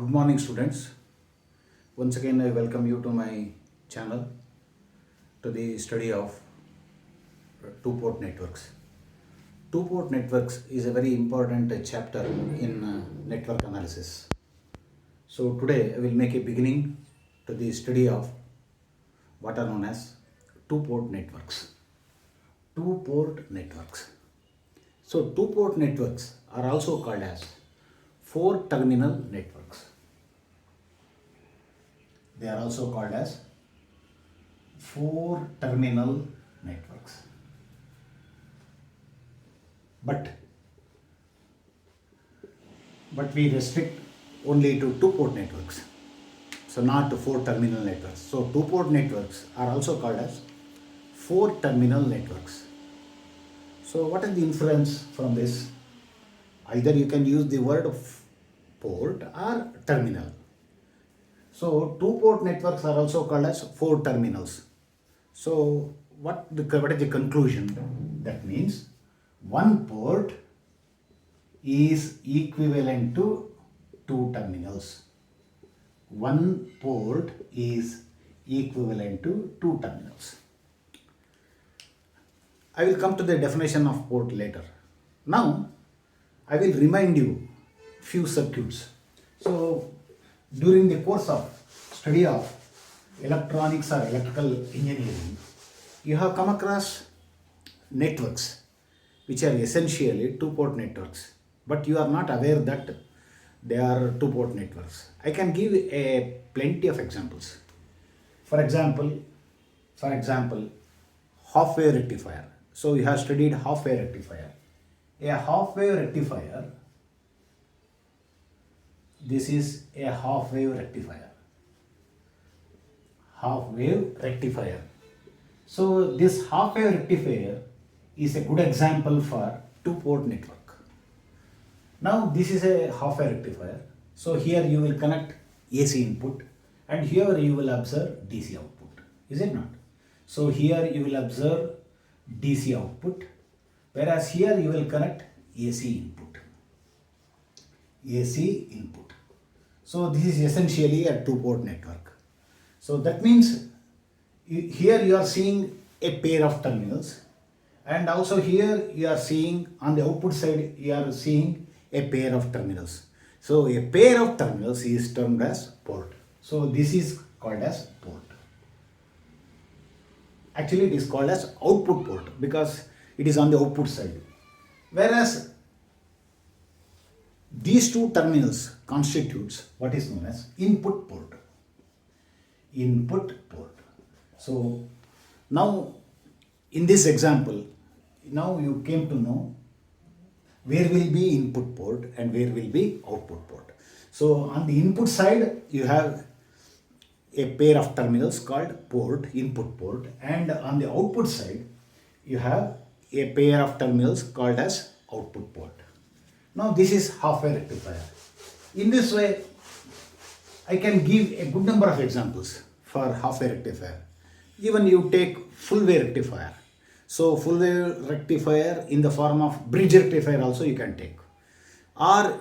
Good morning, students. Once again, I welcome you to my channel to the study of two-port networks. Two-port networks is a very important chapter in network analysis. So today, I will make a beginning to the study of what are known as two-port networks. Two-port networks. So two-port networks are also called as four-terminal networks. They are also called as four-terminal networks. But we restrict only to two-port networks. So not to four-terminal networks. So two-port networks are also called as four-terminal networks. So what is the inference from this? Either you can use the word of port or terminal. So two-port networks are also called as four terminals. So what is the conclusion? That means one port is equivalent to two terminals. One port is equivalent to two terminals. I will come to the definition of port later. Now I will remind you few circuits. So during the course of study of electronics or electrical engineering, you have come across networks which are essentially two-port networks, but you are not aware that they are two-port networks. I can give a plenty of examples. For example, half-wave rectifier. So you have studied half-wave rectifier. A half-wave rectifier, this is a half-wave rectifier. Half-wave rectifier. So this half-wave rectifier is a good example for two-port network. Now this is a half-wave rectifier. So here you will connect AC input and here you will observe DC output. Is it not? So here you will observe DC output, whereas here you will connect AC input. AC input. So this is essentially a two-port network. So that means here you are seeing a pair of terminals, and also here you are seeing on the output side you are seeing a pair of terminals. So a pair of terminals is termed as port. So this is called as port. Actually it is called as output port because it is on the output side. Whereas these two terminals constitutes what is known as input port. Input port. So now in this example, now you came to know where will be input port and where will be output port. So on the input side you have a pair of terminals called port, input port, and on the output side you have a pair of terminals called as output port. Now this is half-wave rectifier. In this way I can give a good number of examples for half-wave rectifier. Even you take full-wave rectifier. So full-wave rectifier in the form of bridge rectifier also you can take. Or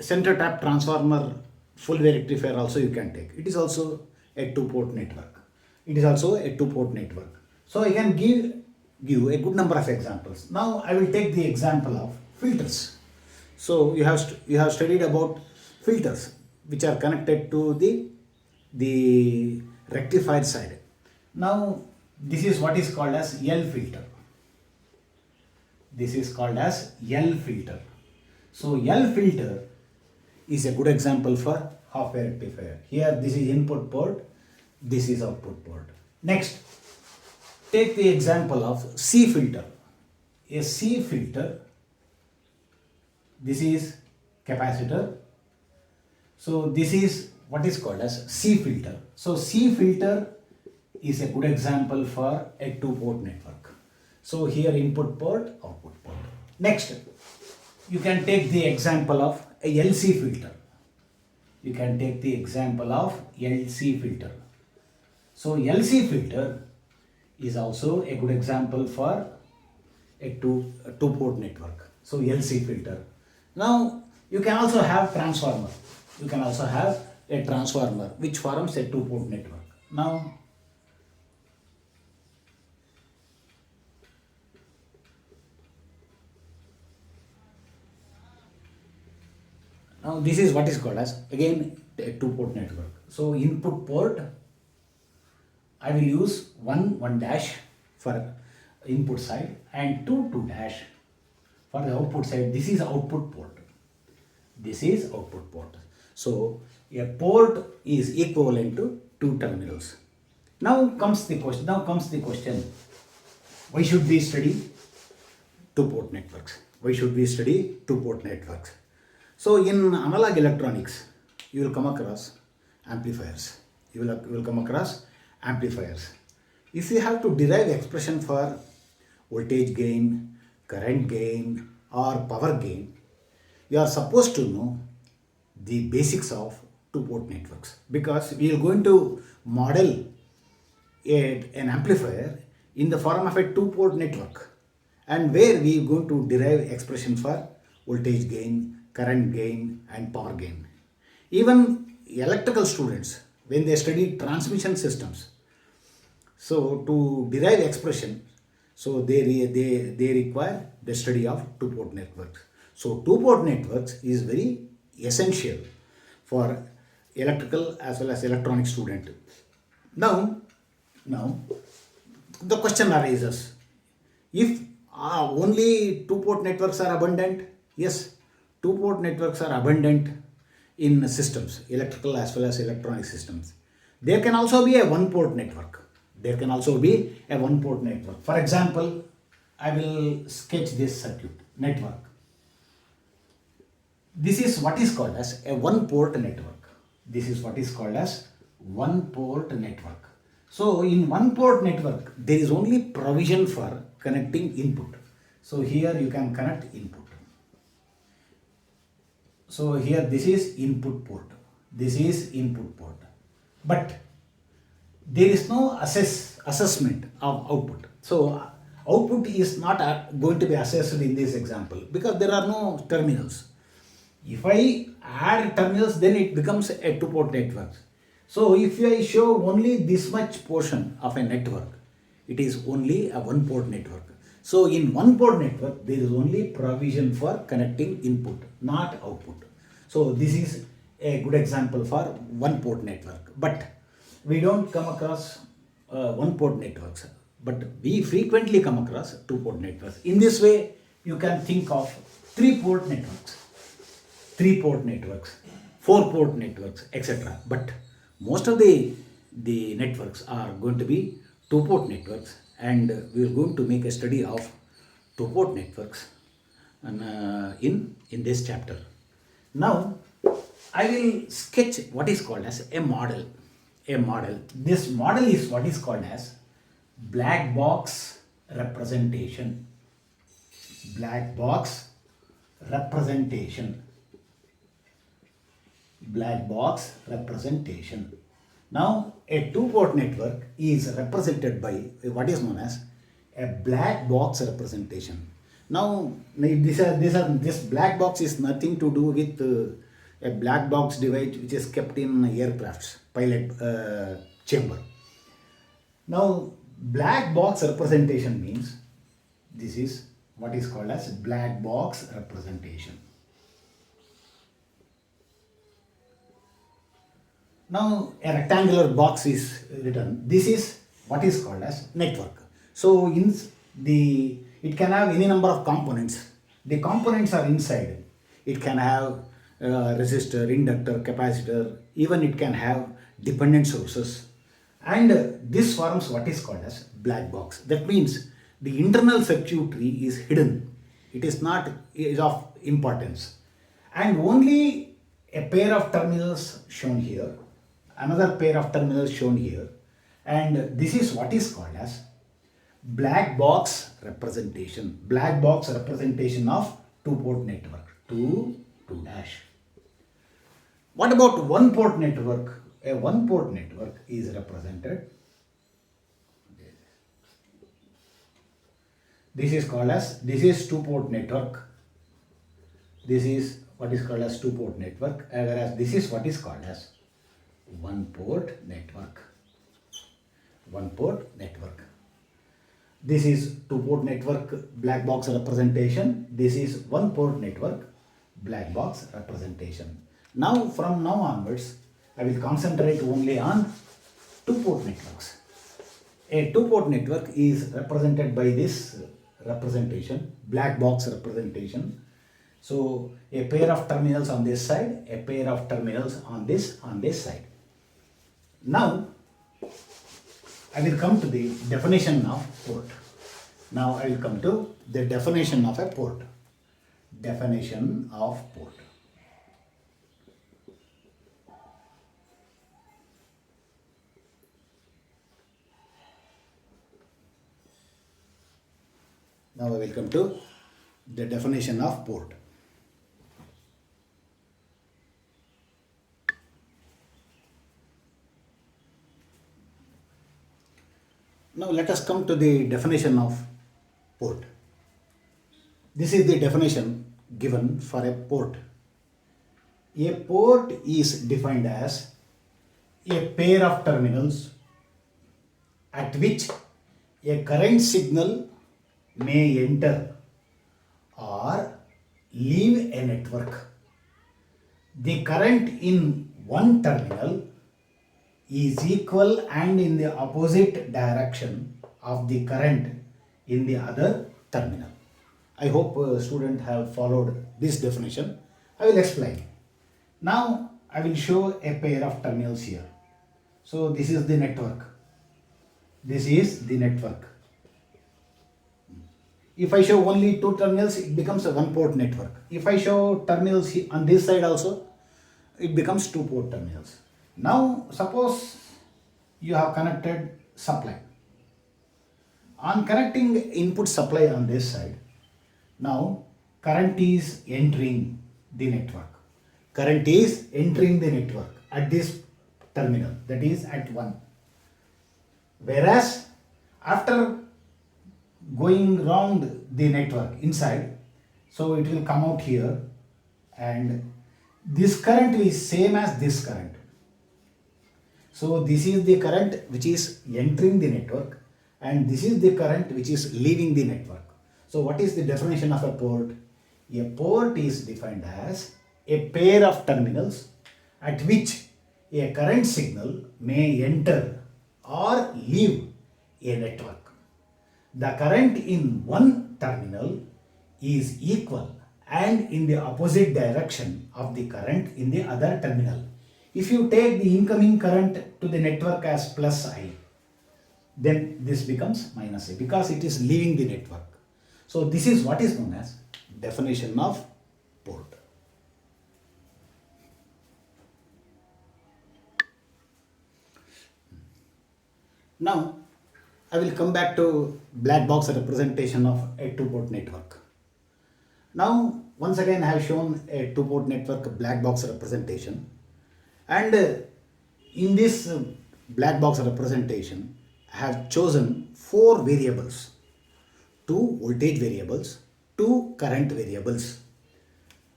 center tap transformer full-wave rectifier also you can take. It is also a two-port network. It is also a two-port network. So I can give a good number of examples. Now I will take the example of filters. So you have studied about filters which are connected to the rectifier side. Now this is what is called as L filter. This is called as L filter. So L filter is a good example for half-wave rectifier. Here this is input port, this is output port. Next, take the example of C filter. A C filter, this is capacitor. So this is what is called as C filter. So C filter is a good example for a two-port network. So here input port, output port. Next, you can take the example of a LC filter. You can take the example of LC filter. So LC filter is also a good example for a two-port network. So LC filter. Now you can also have transformer. you can also have a transformer which forms a two-port network. Now this is what is called as again a two-port network. So input port I will use 1 dash for input side and 2 dash for the output side. This is output port. This is output port. So a port is equivalent to 2 terminals. Now comes the question. Why should we study two-port networks? Why should we study two-port networks? So in analog electronics, you will come across amplifiers. You will come across amplifiers. If you have to derive expression for voltage gain, current gain, or power gain, you are supposed to know the basics of two-port networks, because we are going to model an amplifier in the form of a two-port network, and where we are going to derive expression for voltage gain, current gain, and power gain. Even electrical students, when they study transmission systems, so to derive expression, so they require the study of two-port networks. So two-port networks is very essential for electrical as well as electronic student. Now the question arises, if only two-port networks are abundant? Yes, two-port networks are abundant in systems, electrical as well as electronic systems. There can also be a one-port network. For example, I will sketch this circuit network. This is what is called as a one-port network. So in one-port network, there is only provision for connecting input. So here you can connect input. So here this is input port. But there is no assessment of output. So output is not going to be assessed in this example because there are no terminals. If I add terminals, then it becomes a two-port network. So if I show only this much portion of a network, it is only a one-port network. So in one-port network, there is only provision for connecting input, not output. So this is a good example for one-port network. But we don't come across one-port networks, but we frequently come across two-port networks. In this way, you can think of three-port networks, four-port networks, etc. But most of the networks are going to be two-port networks, and we are going to make a study of two-port networks in this chapter. Now, I will sketch what is called as a model. This model is what is called as black box representation. Black box representation. Now, a two-port network is represented by what is known as a black box representation. Now, this black box is nothing to do with a black box device which is kept in aircraft's pilot chamber. Now, black box representation means this is what is called as black box representation. Now, a rectangular box is written. This is what is called as network. So, it can have any number of components. The components are inside. It can have resistor, inductor, capacitor. Even it can have dependent sources. And this forms what is called as black box. That means the internal circuitry is hidden. It is of importance. And only a pair of terminals shown here, another pair of terminals shown here, and this is what is called as black box representation. Black box representation of two-port network. 2 dash. What about one-port network? A one-port network is represented. This is two-port network. This is what is called as two-port network, whereas this is what is called as one-port network. One-port network. This is two-port network black box representation. This is one-port network black box representation. Now from now onwards, I will concentrate only on two-port networks. A two-port network is represented by this representation, black box representation. So a pair of terminals on this side, a pair of terminals on this side. Now I will come to the definition of port. Now I will come to the definition of a port. Definition of port. Now I will come to the definition of port. Now let us come to the definition of port. This is the definition given for a port. A port is defined as a pair of terminals at which a current signal may enter or leave a network. The current in one terminal is equal and in the opposite direction of the current in the other terminal. I hope students have followed this definition. I will explain. Now I will show a pair of terminals here. So this is the network. This is the network. If I show only two terminals, it becomes a one-port network. If I show terminals on this side also, it becomes two-port terminals. Now suppose you have connected supply. On connecting input supply on this side, now current is entering the network. Current is entering the network at this terminal, that is at 1. Whereas after going round the network inside, so it will come out here, and this current is same as this current. So this is the current which is entering the network, and this is the current which is leaving the network. So what is the definition of a port? A port is defined as a pair of terminals at which a current signal may enter or leave a network. The current in one terminal is equal and in the opposite direction of the current in the other terminal. If you take the incoming current to the network as plus I, then this becomes minus I because it is leaving the network. So this is what is known as definition of port. Now I will come back to black box representation of a two-port network. Now once again I have shown a two-port network black box representation, and in this black box representation I have chosen 4 variables, 2 voltage variables, 2 current variables.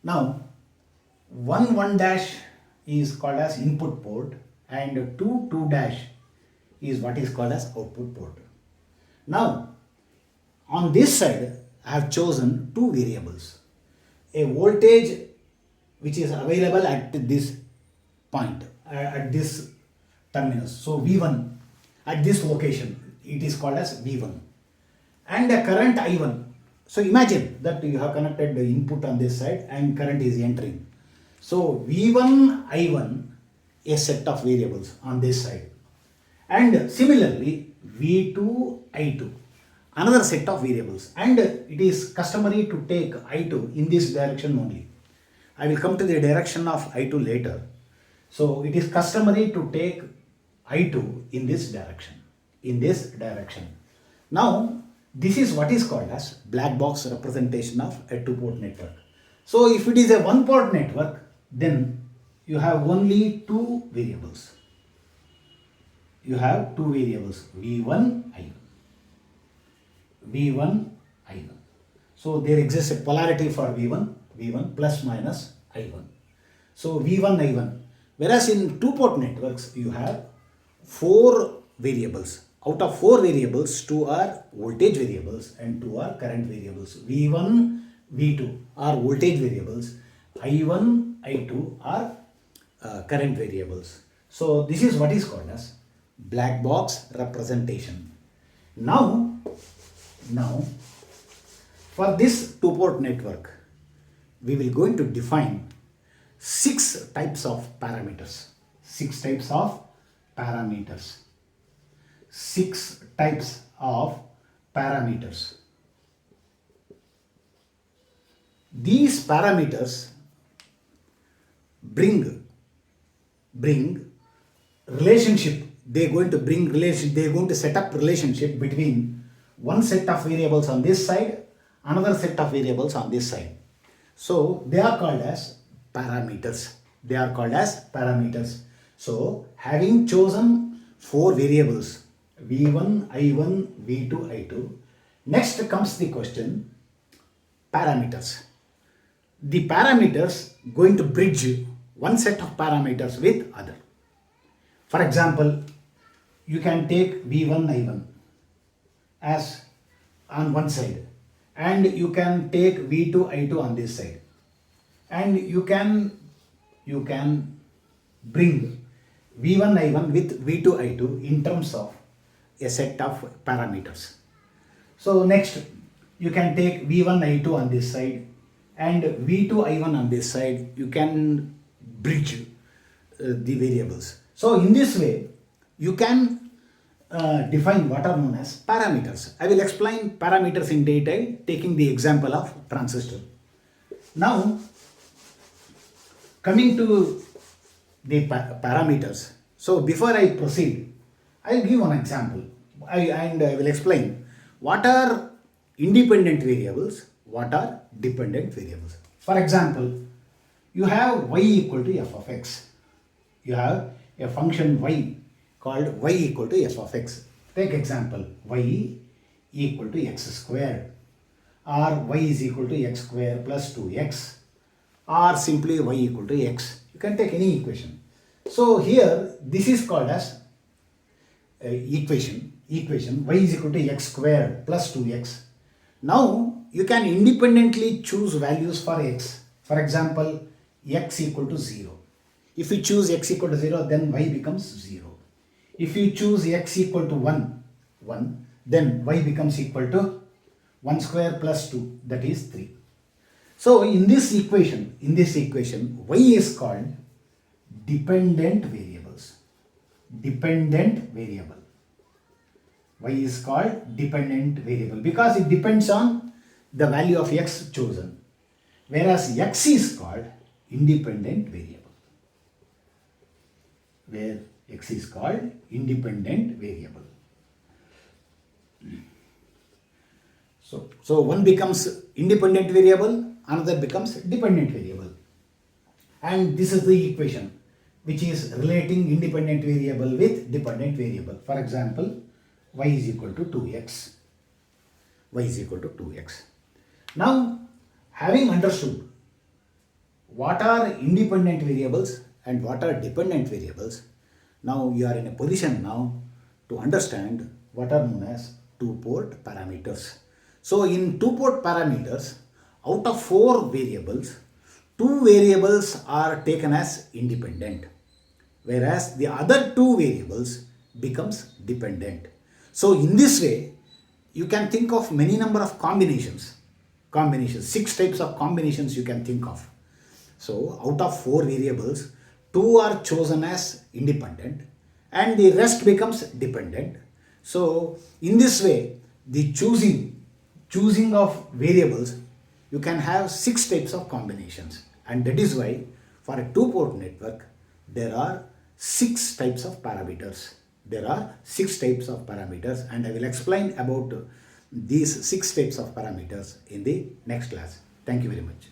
Now 1 dash is called as input port and 2 dash is what is called as output port. Now on this side I have chosen 2 variables, a voltage which is available at this point, at this terminus, so V1 at this location, it is called as V1, and a current I1. So imagine that you have connected the input on this side and current is entering. So V1, I1, a set of variables on this side, and similarly V2, I2, another set of variables, and it is customary to take I2 in this direction only. I will come to the direction of I2 later. So it is customary to take I2 in this direction, Now this is what is called as black box representation of a two-port network. So if it is a one-port network, then you have only 2 variables. You have 2 variables, V1, I1. V1, I1. So there exists a polarity for V1 plus minus I1. So V1, I1. Whereas in two-port networks, you have 4 variables. Out of 4 variables, 2 are voltage variables and 2 are current variables. V1, V2 are voltage variables. I1, I2 are current variables. So this is what is called as black box representation. Now for this two-port network, we will going to define 6 types of parameters. 6 types of parameters. 6 types of parameters. These parameters bring relationship. They're going to set up relationship between one set of variables on this side, another set of variables on this side. So they are called as parameters. They are called as parameters. So having chosen 4 variables, V1, I1, V2, I2, next comes the question, parameters. The parameters going to bridge one set of parameters with other. For example, you can take V1, I1 as on one side, and you can take V2, I2 on this side, and you can bring V1, I1 with V2, I2 in terms of a set of parameters. So next, you can take V1, I2 on this side and V2, I1 on this side. You can bridge the variables. So in this way, you can define what are known as parameters. I will explain parameters in detail taking the example of transistor. Now, coming to the parameters. So before I proceed, I will give one example and I will explain what are independent variables, what are dependent variables. For example, you have y equal to f of x. You have a function y called y equal to f of x. Take example, y equal to x squared, or y is equal to x squared plus 2x, or simply y equal to x. You can take any equation. So here this is called as equation y is equal to x squared plus 2x. Now you can independently choose values for x. For example, x equal to 0. If you choose x equal to 0, then y becomes 0. If you choose x equal to 1, then y becomes equal to 1 square plus 2, that is 3. So in this equation, y is called dependent variables. Dependent variable. Y is called dependent variable because it depends on the value of x chosen. Whereas x is called independent variable. Where x is called independent variable. So one becomes independent variable, another becomes dependent variable. And this is the equation which is relating independent variable with dependent variable. For example, y is equal to 2x. Y is equal to 2x. Now, having understood what are independent variables and what are dependent variables, now you are in a position now to understand what are known as two-port parameters. So in two-port parameters, out of 4 variables, 2 variables are taken as independent, whereas the other 2 variables becomes dependent. So in this way, you can think of many number of combinations, 6 types of combinations you can think of. So out of 4 variables, 2 are chosen as independent and the rest becomes dependent. So in this way, the choosing of variables, you can have 6 types of combinations, and that is why for a two-port network there are 6 types of parameters. There are 6 types of parameters, and I will explain about these 6 types of parameters in the next class. Thank you very much.